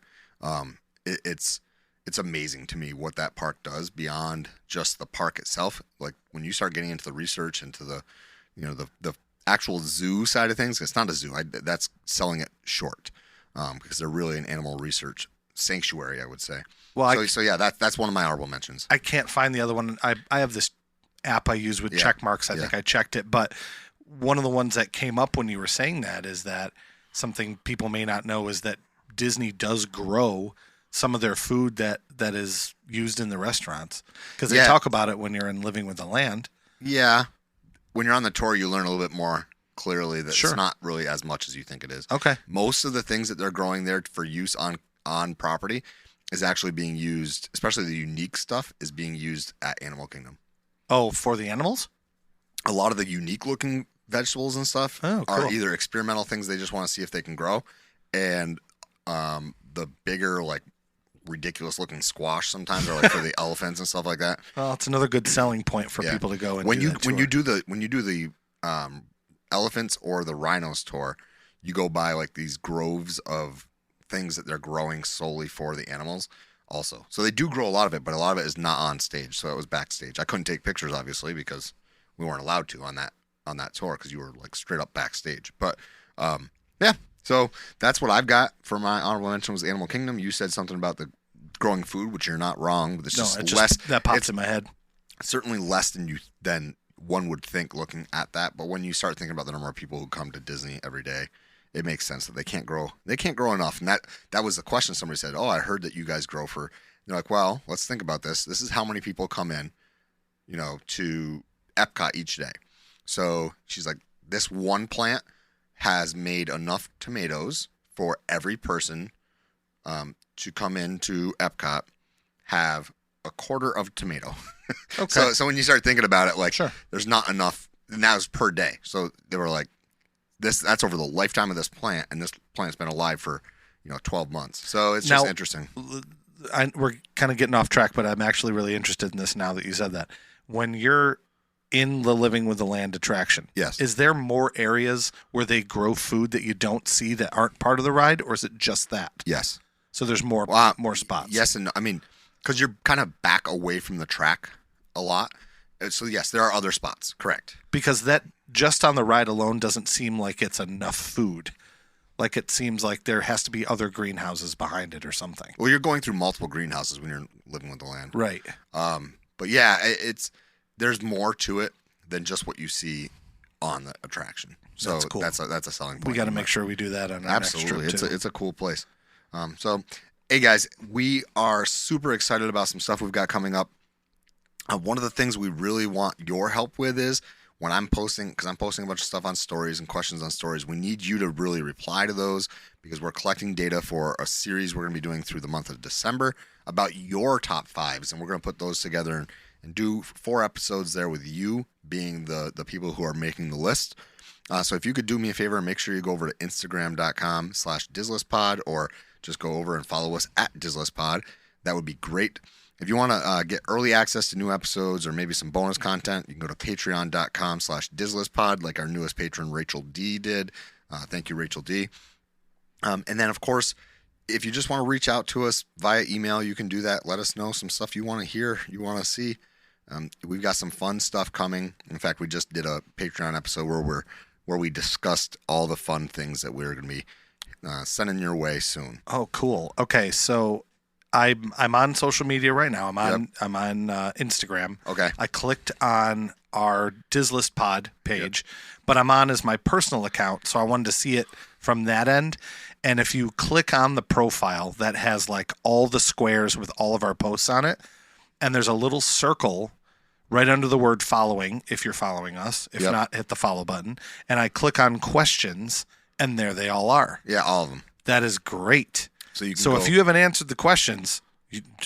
It's amazing to me what that park does beyond just the park itself. Like when you start getting into the research, into the, the actual zoo side of things. It's not a zoo. That's selling it short, because they're really an animal research sanctuary, I would say. Well, so yeah, that's one of my honorable mentions. I can't find the other one. I have this app I use with check marks. I think I checked it, but one of the ones that came up when you were saying that is that something people may not know is that Disney does grow some of their food that is used in the restaurants, because they talk about it when you're in Living with the Land. Yeah. When you're on the tour, you learn a little bit more clearly that it's not really as much as you think it is. Okay. Most of the things that they're growing there for use on property is actually being used, especially the unique stuff, is being used at Animal Kingdom. Oh, for the animals? A lot of the unique looking vegetables and stuff are either experimental things they just want to see if they can grow, and the bigger, like, ridiculous looking squash sometimes are like for the elephants and stuff like that. Well, it's another good selling point for people to go and when you do the elephants or the rhinos tour, you go by like these groves of things that they're growing solely for the animals also. So they do grow a lot of it, but a lot of it is not on stage. So it was backstage. I couldn't take pictures obviously because we weren't allowed to on that tour, because you were like straight up backstage. But yeah. So that's what I've got for my honorable mention, was Animal Kingdom. You said something about the growing food, which you're not wrong, but it's less. That pops in my head. Certainly less than one would think looking at that. But when you start thinking about the number of people who come to Disney every day, it makes sense that they can't grow. They can't grow enough. And that was the question. Somebody said, "Oh, I heard that you guys grow for." They're like, "Well, let's think about this. This is how many people come in, to Epcot each day." So she's like, "This one plant has made enough tomatoes for every person to come into Epcot, have a quarter of tomato." Okay. So when you start thinking about it, like, there's not enough, and that was per day. So they were like, that's over the lifetime of this plant, and this plant's been alive for 12 months. So it's just interesting. We're kind of getting off track, but I'm actually really interested in this now that you said that. When you're in the Living with the Land attraction, yes, is there more areas where they grow food that you don't see that aren't part of the ride, or is it just that? Yes. So there's more spots. Yes, and I mean, because you're kind of back away from the track a lot. So yes, there are other spots. Correct. Because that just on the ride alone doesn't seem like it's enough food. Like, it seems like there has to be other greenhouses behind it or something. Well, you're going through multiple greenhouses when you're Living with the Land. Right. But yeah, there's more to it than just what you see on the attraction. So that's cool. That's a selling point. We got to make sure we do that on our next trip too. It's a cool place. So, hey guys, we are super excited about some stuff we've got coming up. One of the things we really want your help with is when I'm posting, because I'm posting a bunch of stuff on stories and questions on stories, we need you to really reply to those, because we're collecting data for a series we're going to be doing through the month of December about your top fives, and we're going to put those together and do 4 episodes there with you being the people who are making the list. So if you could do me a favor and make sure you go over to Instagram.com/DizListPod, or just go over and follow us at DizListPod. That would be great. If you want to get early access to new episodes or maybe some bonus content, you can go to patreon.com/DizListPod, like our newest patron, Rachel D, did. Thank you, Rachel D. And then, of course, if you just want to reach out to us via email, you can do that. Let us know some stuff you want to hear, you want to see. We've got some fun stuff coming. In fact, we just did a Patreon episode where we discussed all the fun things that we're going to be sending your way soon. Oh, cool. Okay, so I'm on social media right now. I'm on Instagram. Okay. I clicked on our DizList Pod page, but I'm on as my personal account, so I wanted to see it from that end. And if you click on the profile that has like all the squares with all of our posts on it, and there's a little circle right under the word following, if you're following us. If not, hit the follow button. And I click on questions, and there they all are. Yeah, all of them. That is great. So you can if you haven't answered the questions,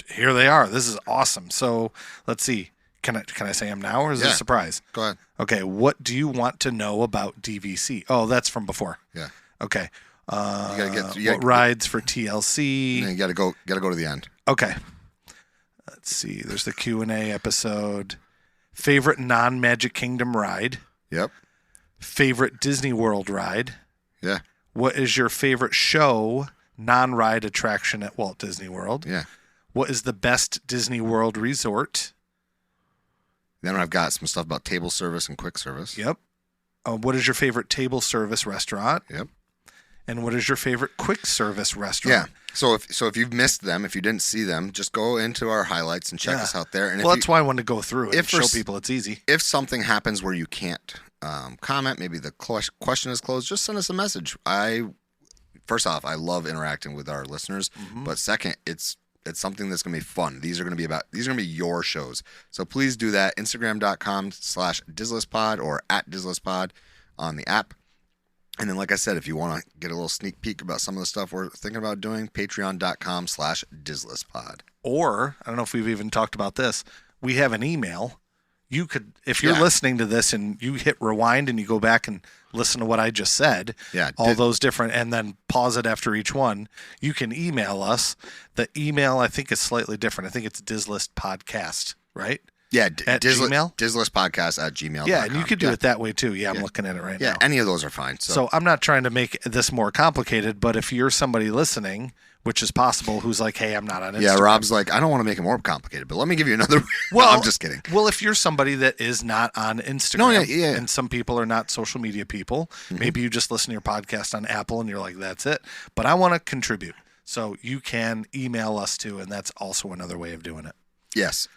here they are. This is awesome. So let's see. Can I say them now, or is it a surprise? Go ahead. Okay. What do you want to know about DVC? Oh, that's from before. Yeah. Okay. You gotta What rides for TLC? You gotta go to the end. Okay. Let's see. There's the Q&A episode. Favorite non-Magic Kingdom ride. Yep. Favorite Disney World ride. Yeah. What is your favorite show, non-ride attraction at Walt Disney World? Yeah. What is the best Disney World resort? Then I've got some stuff about table service and quick service. Yep. What is your favorite table service restaurant? Yep. And what is your favorite quick service restaurant? Yeah. So if you've missed them, if you didn't see them, just go into our highlights and check us out there. And that's why I wanted to go through it and show people it's easy. If something happens where you can't comment, maybe the question is closed, just send us a message. First off, I love interacting with our listeners, but second, it's something that's going to be fun. These are going to be your shows. So please do that. Instagram.com/DizListPod or @DizListPod on the app. And then, like I said, if you want to get a little sneak peek about some of the stuff we're thinking about doing, patreon.com/DizListPod. Or, I don't know if we've even talked about this, we have an email. You could, if you're listening to this and you hit rewind and you go back and listen to what I just said, those different, and then pause it after each one, you can email us. The email, I think, is slightly different. I think it's DizListPodcast, right? Yeah, at Gmail? DizListPodcast@gmail.com. Yeah, and you could do it that way too. Yeah, I'm looking at it right now. Yeah, any of those are fine. So I'm not trying to make this more complicated, but if you're somebody listening, which is possible, who's like, hey, I'm not on Instagram. Yeah, Rob's like, I don't want to make it more complicated, but let me give you another. Well, I'm just kidding. Well, if you're somebody that is not on Instagram, and some people are not social media people, maybe you just listen to your podcast on Apple and you're like, that's it. But I want to contribute. So you can email us too, and that's also another way of doing it. Yes.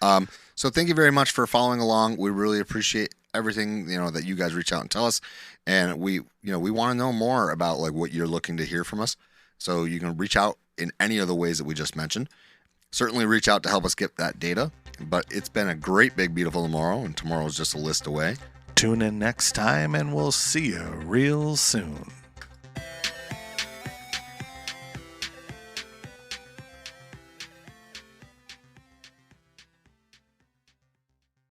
So thank you very much for following along. We really appreciate everything, that you guys reach out and tell us. And we want to know more about like what you're looking to hear from us. So you can reach out in any of the ways that we just mentioned. Certainly reach out to help us get that data. But it's been a great, big, beautiful tomorrow, and tomorrow is just a list away. Tune in next time, and we'll see you real soon.